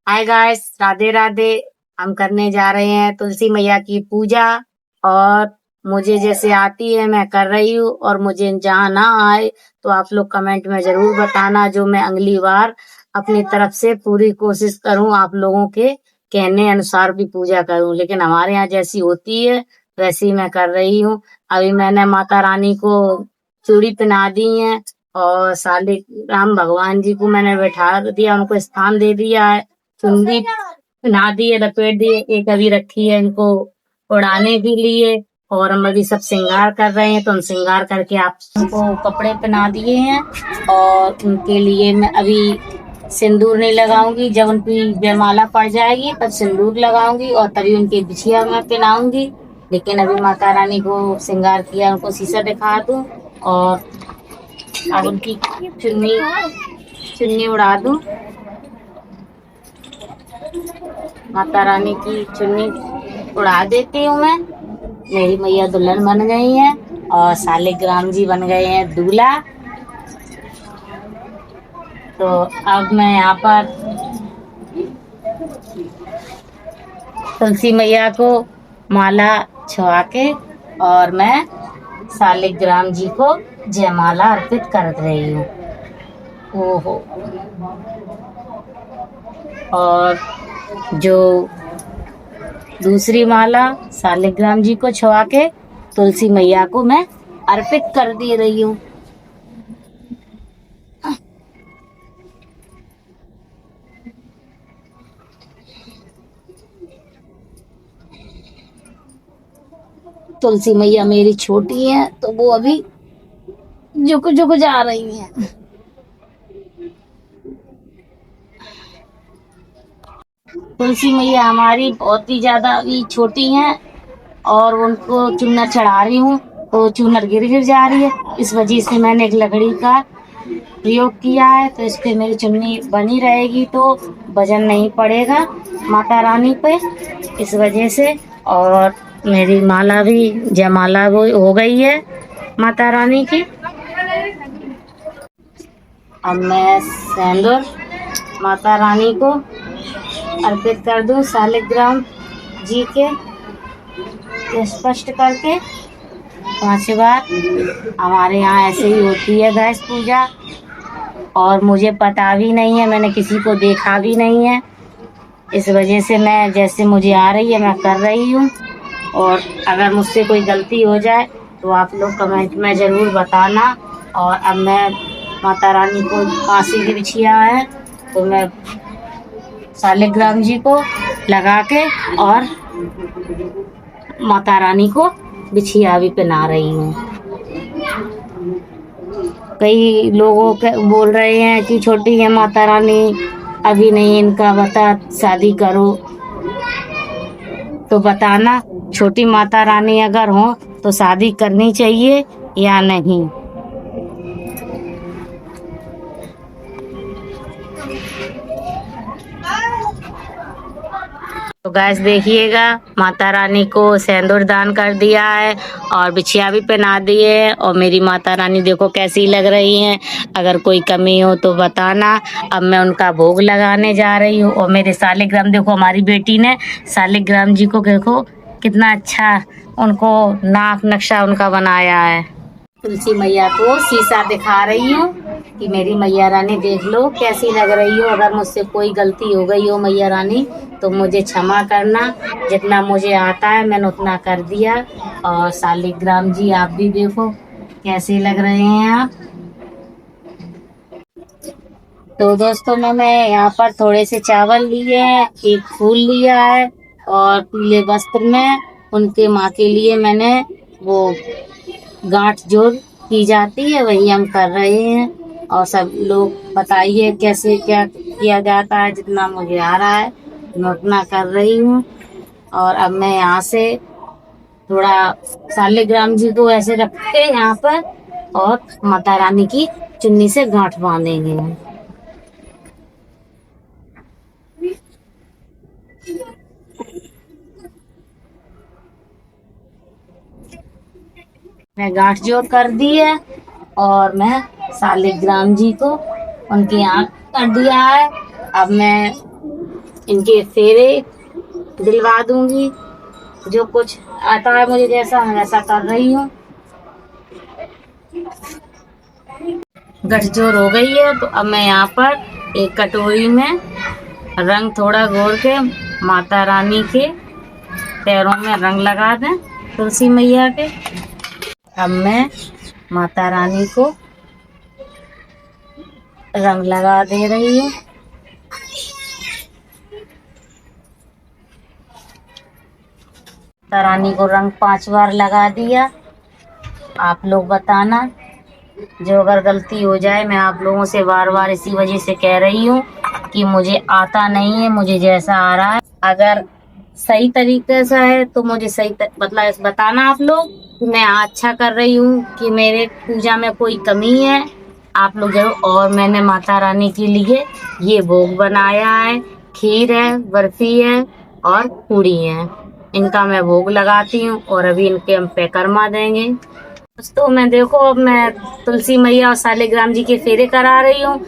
Hi guys, Radhe Radhe. हम करने जा रहे हैं तुलसी मैया की पूजा। और मुझे जैसे आती है मैं कर रही हूँ, और मुझे जहाँ ना आए तो आप लोग कमेंट में जरूर बताना, जो मैं अगली बार अपनी तरफ से पूरी कोशिश करूँ आप लोगों के कहने अनुसार भी पूजा करूँ। लेकिन हमारे यहाँ जैसी होती है वैसी मैं कर रही हूँ। अभी मैंने माता रानी को चूड़ी पहना दी है, और शालिग्राम भगवान जी को मैंने बैठा दिया, उनको स्थान दे दिया है। चुंदी पहना दिए, लपेट दिए। एक अभी रखी है इनको उड़ाने के लिए। और हम अभी सब श्रृंगार कर रहे हैं, तो हम श्रृंगार करके आप उनको कपड़े पहना दिए हैं। और उनके लिए मैं अभी सिंदूर नहीं लगाऊंगी, जब उनकी जयमाला पड़ जाएगी तब सिंदूर लगाऊंगी और तभी उनकी बिछिया मैं पहनाऊंगी। लेकिन अभी माता रानी को श्रृंगार किया, उनको शीशा दिखा दूं और अब उनकी चुन्नी चुन्नी उड़ा दूं। माता रानी की चुन्नी उड़ा देती हूँ मैं। मेरी मैया दुल्हन बन गई हैं और शालिग्राम जी बन गए हैं दूल्हा। तो अब मैं यहाँ पर तुलसी मैया को माला छुआ के और मैं शालिग्राम जी को जयमाला अर्पित कर रही हूँ। ओहो। और जो दूसरी माला शालिग्राम जी को छुआ के तुलसी मैया को मैं अर्पित कर दे रही हूँ। तुलसी मैया मेरी छोटी है तो वो अभी झुक झुक जा रही हैं। तुलसी मैया हमारी बहुत ही ज्यादा अभी छोटी हैं, और उनको चुनर चढ़ा रही हूँ तो चुनर गिर गिर जा रही है। इस वजह से मैंने एक लकड़ी का प्रयोग किया है, तो इस पे मेरी चुन्नी बनी रहेगी तो वजन नहीं पड़ेगा माता रानी पे, इस वजह से। और मेरी माला भी जयमाला वो हो गई है माता रानी की। अब मैं सिंदूर माता रानी को अर्पित कर दूं शालिग्राम जी के स्पष्ट करके 5 बार। हमारे यहाँ ऐसे ही होती है गैस पूजा, और मुझे पता भी नहीं है, मैंने किसी को देखा भी नहीं है। इस वजह से मैं जैसे मुझे आ रही है मैं कर रही हूँ। और अगर मुझसे कोई गलती हो जाए तो आप लोग कमेंट में ज़रूर बताना। और अब मैं माता रानी को फांसी की बिछिया है तो मैं शालिग्राम जी को लगा के और माता रानी को बिछिया भी पहना रही हूँ। कई लोगों के बोल रहे हैं कि छोटी है माता रानी, अभी नहीं, इनका बता शादी करो। तो बताना छोटी माता रानी अगर हो तो शादी करनी चाहिए या नहीं। तो गैस देखिएगा, माता रानी को सिंदूर दान कर दिया है और बिछिया भी पहना दी है, और मेरी माता रानी देखो कैसी लग रही हैं। अगर कोई कमी हो तो बताना। अब मैं उनका भोग लगाने जा रही हूँ। और मेरे शालिग्राम देखो, हमारी बेटी ने शालिग्राम जी को देखो कितना अच्छा उनको नाक नक्शा उनका बनाया है। तुलसी मैया को शीशा दिखा रही हूँ कि मेरी मैया रानी देख लो कैसी लग रही हो। अगर मुझसे कोई गलती हो गई हो मैया रानी तो मुझे क्षमा करना। जितना मुझे आता है मैंने उतना कर दिया। और शालिग्राम जी आप भी देखो कैसे लग रहे हैं आप। तो दोस्तों मैं यहाँ पर थोड़े से चावल लिए हैं, एक फूल लिया है, और पीले वस्त्र में उनके माँ के लिए मैंने वो गांठ जोड़ की जाती है वही हम कर रहे हैं। और सब लोग बताइए कैसे क्या किया जाता है। जितना मुझे आ रहा है मैं उतना कर रही हूँ। और अब मैं यहाँ से थोड़ा शालिग्राम जी को ऐसे रख के यहाँ पर और माता रानी की चुन्नी से गांठ बांधेंगे। मैं गांठ जोड़ कर दी है, और मैं शालिग्राम जी को उनकी आँख कर दिया है। अब मैं इनके फेरे दिलवा दूंगी। जो कुछ आता है मुझे जैसा, मैं वैसा कर रही हूँ। गठजोड़ हो गई है तो अब मैं यहाँ पर एक कटोरी में रंग थोड़ा घोर के माता रानी के पैरों में रंग लगा दें, तुलसी मैया के। अब मैं माता रानी को रंग लगा दे रही हूँ। माता रानी को रंग 5 बार लगा दिया। आप लोग बताना, जो अगर गलती हो जाए, मैं आप लोगों से बार बार इसी वजह से कह रही हूँ कि मुझे आता नहीं है, मुझे जैसा आ रहा है। अगर सही तरीके से है तो मुझे सही मतलब बताना आप लोग कि मैं अच्छा कर रही हूँ कि मेरे पूजा में कोई कमी है, आप लोग जरूर। और मैंने माता रानी के लिए ये भोग बनाया है, खीर है, बर्फी है और पूड़ी है। इनका मैं भोग लगाती हूँ और अभी इनके हम परिक्रमा देंगे। दोस्तों मैं देखो, अब मैं तुलसी मैया और सालिग्राम जी के फेरे करा रही हूँ।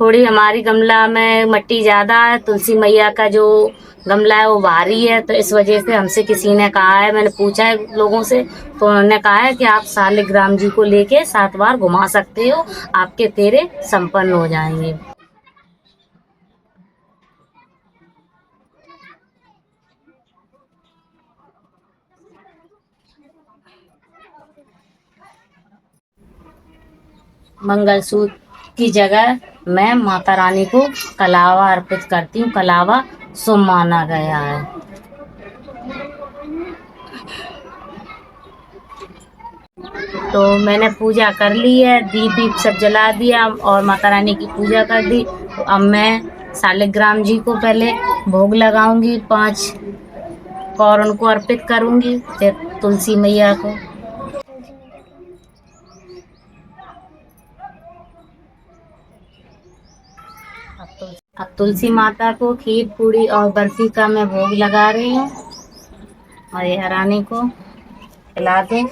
थोड़ी हमारी गमला में मिट्टी ज्यादा है, तुलसी मैया का जो गमला है वो भारी है, तो इस वजह से हमसे किसी ने कहा है, मैंने पूछा है लोगों से, तो उन्होंने कहा है कि आप सालिग्राम जी को लेके 7 बार घुमा सकते हो, आपके फेरे संपन्न हो जाएंगे। मंगलसूत्र की जगह मैं माता रानी को कलावा अर्पित करती हूँ। कलावा शुभ माना गया है। तो मैंने पूजा कर ली है, दीप दीप सब जला दिया और माता रानी की पूजा कर दी। तो अब मैं सालिग्राम जी को पहले भोग लगाऊंगी 5 और उनको अर्पित करूंगी, फिर तुलसी मैया को। अब तुलसी माता को खीर, पूड़ी और बर्फी का मैं भोग लगा रही हूँ और ये रानी को खिला दें।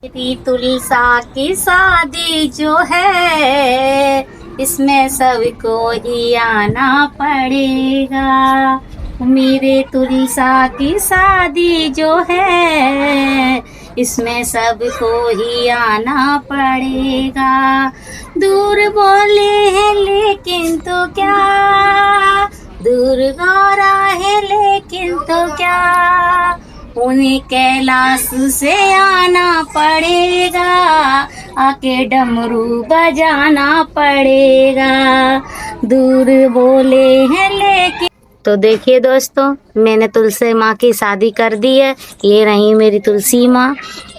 मेरी तुलसा की शादी जो है, इसमें सबको ही आना पड़ेगा। मेरे तुलसा की शादी जो है, इसमें सबको ही आना पड़ेगा। दूर बोले हैं लेकिन तो क्या, दूर गौरा है लेकिन तो क्या, उन्हें कैलाश से आना पड़ेगा, आके डमरू बजाना पड़ेगा। दूर बोले हैं लेकिन। तो देखिए दोस्तों, मैंने तुलसी माँ की शादी कर दी है। ये रही मेरी तुलसी माँ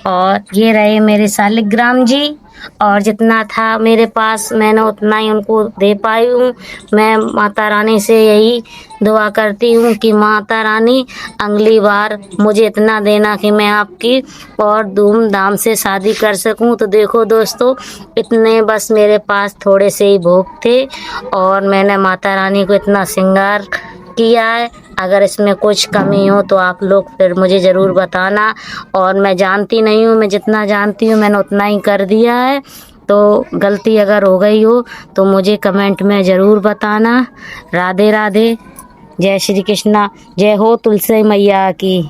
और ये रहे मेरे सालिग्राम जी, और जितना था मेरे पास मैंने उतना ही उनको दे पाई हूँ। मैं माता रानी से यही दुआ करती हूँ कि माता रानी अगली बार मुझे इतना देना कि मैं आपकी और धूमधाम से शादी कर सकूँ। तो देखो दोस्तों, इतने बस मेरे पास थोड़े से ही भोग थे और मैंने माता रानी को इतना श्रृंगार किया है। अगर इसमें कुछ कमी हो तो आप लोग फिर मुझे ज़रूर बताना। और मैं जानती नहीं हूँ, मैं जितना जानती हूँ मैंने उतना ही कर दिया है। तो गलती अगर हो गई हो तो मुझे कमेंट में ज़रूर बताना। राधे राधे, जय श्री कृष्णा, जय हो तुलसी मैया की।